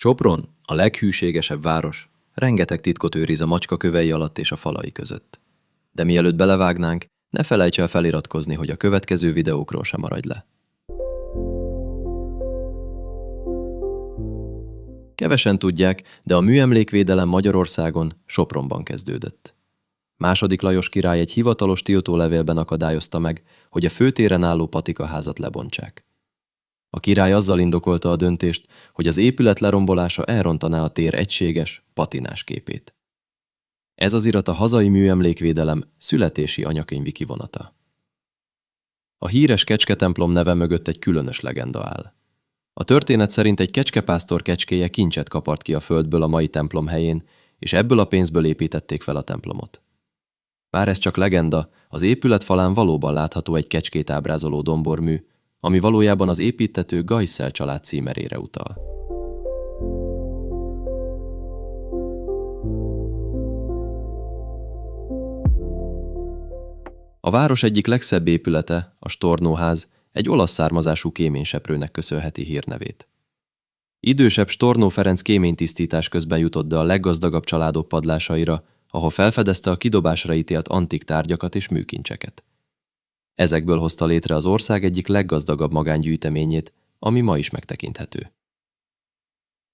Sopron, a leghűségesebb város, rengeteg titkot őriz a macska kövei alatt és a falai között. De mielőtt belevágnánk, ne felejts el feliratkozni, hogy a következő videókról sem maradj le. Kevesen tudják, de a műemlékvédelem Magyarországon Sopronban kezdődött. II. Lajos király egy hivatalos tiltólevélben akadályozta meg, hogy a főtéren álló patikaházat lebontsák. A király azzal indokolta a döntést, hogy az épület lerombolása elrontaná a tér egységes, patinás képét. Ez az irat a hazai műemlékvédelem születési anyakönyvi kivonata. A híres kecsketemplom neve mögött egy különös legenda áll. A történet szerint egy kecskepásztor kecskéje kincset kapart ki a földből a mai templom helyén, és ebből a pénzből építették fel a templomot. Bár ez csak legenda, az épület falán valóban látható egy kecskét ábrázoló dombormű, ami valójában az építtető Gajsszel család címerére utal. A város egyik legszebb épülete, a Stornóház, egy olasz származású kéményseprőnek köszönheti hírnevét. Idősebb Stornó Ferenc kéménytisztítás közben jutott be a leggazdagabb családok padlásaira, ahol felfedezte a kidobásra ítélt antik tárgyakat és műkincseket. Ezekből hozta létre az ország egyik leggazdagabb magángyűjteményét, ami ma is megtekinthető.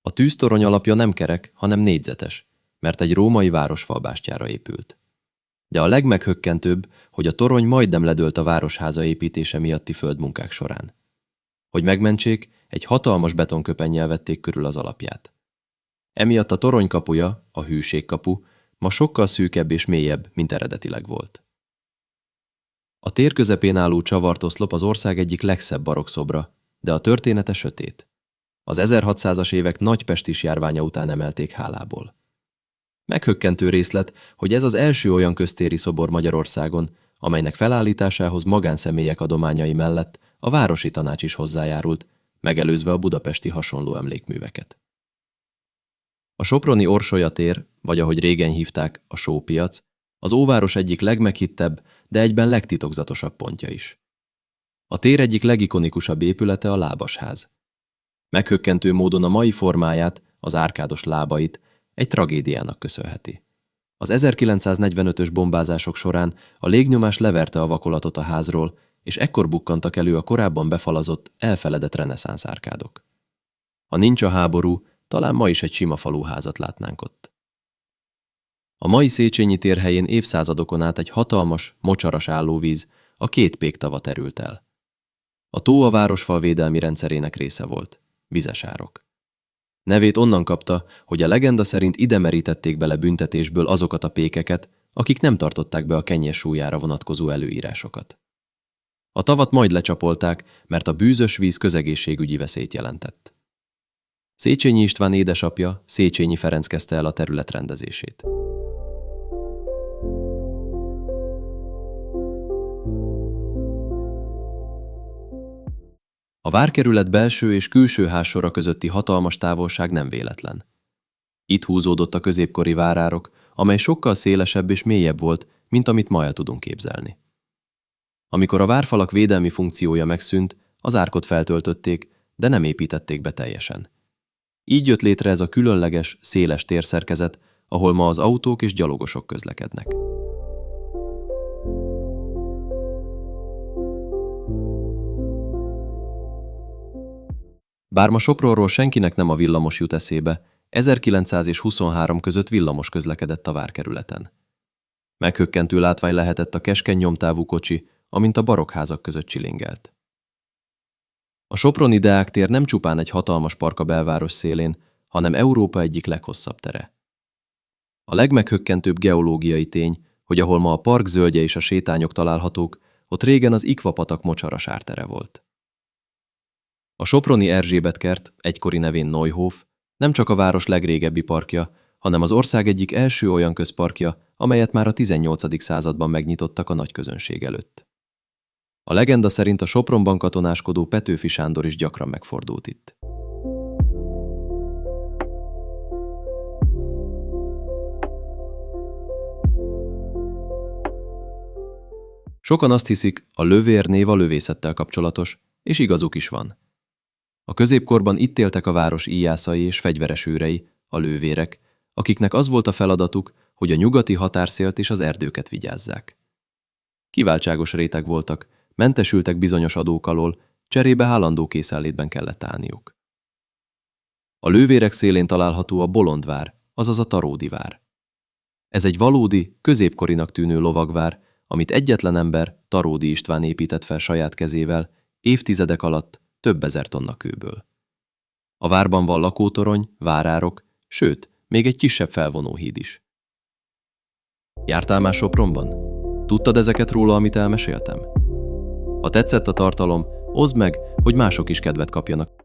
A tűztorony alapja nem kerek, hanem négyzetes, mert egy római városfalbástyára épült. De a legmeghökkentőbb, hogy a torony majdnem ledőlt a városháza építése miatti földmunkák során. Hogy megmentsék, egy hatalmas betonköpennyel vették körül az alapját. Emiatt a torony kapuja, a hűségkapu, ma sokkal szűkebb és mélyebb, mint eredetileg volt. A tér közepén álló csavartoszlop az ország egyik legszebb barokszobra, de a története sötét. Az 1600-as évek nagy pestis járványa után emelték hálából. Meghökkentő részlet, hogy ez az első olyan köztéri szobor Magyarországon, amelynek felállításához magánszemélyek adományai mellett a városi tanács is hozzájárult, megelőzve a budapesti hasonló emlékműveket. A soproni Orsolya tér, vagy ahogy régen hívták, a Sópiac, az óváros egyik legmeghittebb, de egyben legtitokzatosabb pontja is. A tér egyik legikonikusabb épülete a Lábasház. Meghökkentő módon a mai formáját, az árkádos lábait egy tragédiának köszönheti. Az 1945-ös bombázások során a légnyomás leverte a vakolatot a házról, és ekkor bukkantak elő a korábban befalazott, elfeledett reneszánsz árkádok. Ha nincs a háború, talán ma is egy sima faluházat látnánk ott. A mai Széchenyi tér helyén évszázadokon át egy hatalmas, mocsaras állóvíz, a Két Péktava terült el. A tó a városfal védelmi rendszerének része volt, vizesárok. Nevét onnan kapta, hogy a legenda szerint ide merítették bele büntetésből azokat a pékeket, akik nem tartották be a kenyér súlyára vonatkozó előírásokat. A tavat majd lecsapolták, mert a bűzös víz közegészségügyi veszélyt jelentett. Széchenyi István édesapja, Széchenyi Ferenc kezdte el a terület rendezését. A várkerület belső és külső házsora közötti hatalmas távolság nem véletlen. Itt húzódott a középkori várárok, amely sokkal szélesebb és mélyebb volt, mint amit ma el tudunk képzelni. Amikor a várfalak védelmi funkciója megszűnt, az árkot feltöltötték, de nem építették be teljesen. Így jött létre ez a különleges, széles térszerkezet, ahol ma az autók és gyalogosok közlekednek. Bár ma Sopronról senkinek nem a villamos jut eszébe, 1900 és 23 között villamos közlekedett a várkerületen. Meghökkentő látvány lehetett a keskeny nyomtávú kocsi, amint a barokkázak között csilingelt. A soproni Deák tér nem csupán egy hatalmas park a belváros szélén, hanem Európa egyik leghosszabb tere. A legmeghökkentőbb geológiai tény, hogy ahol ma a park zöldje és a sétányok találhatók, ott régen az Ikva-patak mocsaras ártere volt. A soproni Erzsébet-kert, egykori nevén Neuhof, nem csak a város legrégebbi parkja, hanem az ország egyik első olyan közparkja, amelyet már a 18. században megnyitottak a nagy közönség előtt. A legenda szerint a Sopronban katonáskodó Petőfi Sándor is gyakran megfordult itt. Sokan azt hiszik, a lövér név a lövészettel kapcsolatos, és igazuk is van. A középkorban itt éltek a város íjászai és fegyveres őrei, a lővérek, akiknek az volt a feladatuk, hogy a nyugati határszélt és az erdőket vigyázzák. Kiváltságos réteg voltak, mentesültek bizonyos adók alól, cserébe állandó készenlétben kellett állniuk. A lővérek szélén található a Bolondvár, azaz a Taródi vár. Ez egy valódi, középkorinak tűnő lovagvár, amit egyetlen ember, Taródi István épített fel saját kezével, évtizedek alatt több ezer tonna kőből. A várban van lakótorony, várárok, sőt, még egy kisebb felvonóhíd is. Jártál már Sopronban? Tudtad ezeket róla, amit elmeséltem? Ha tetszett a tartalom, oszd meg, hogy mások is kedvet kapjanak.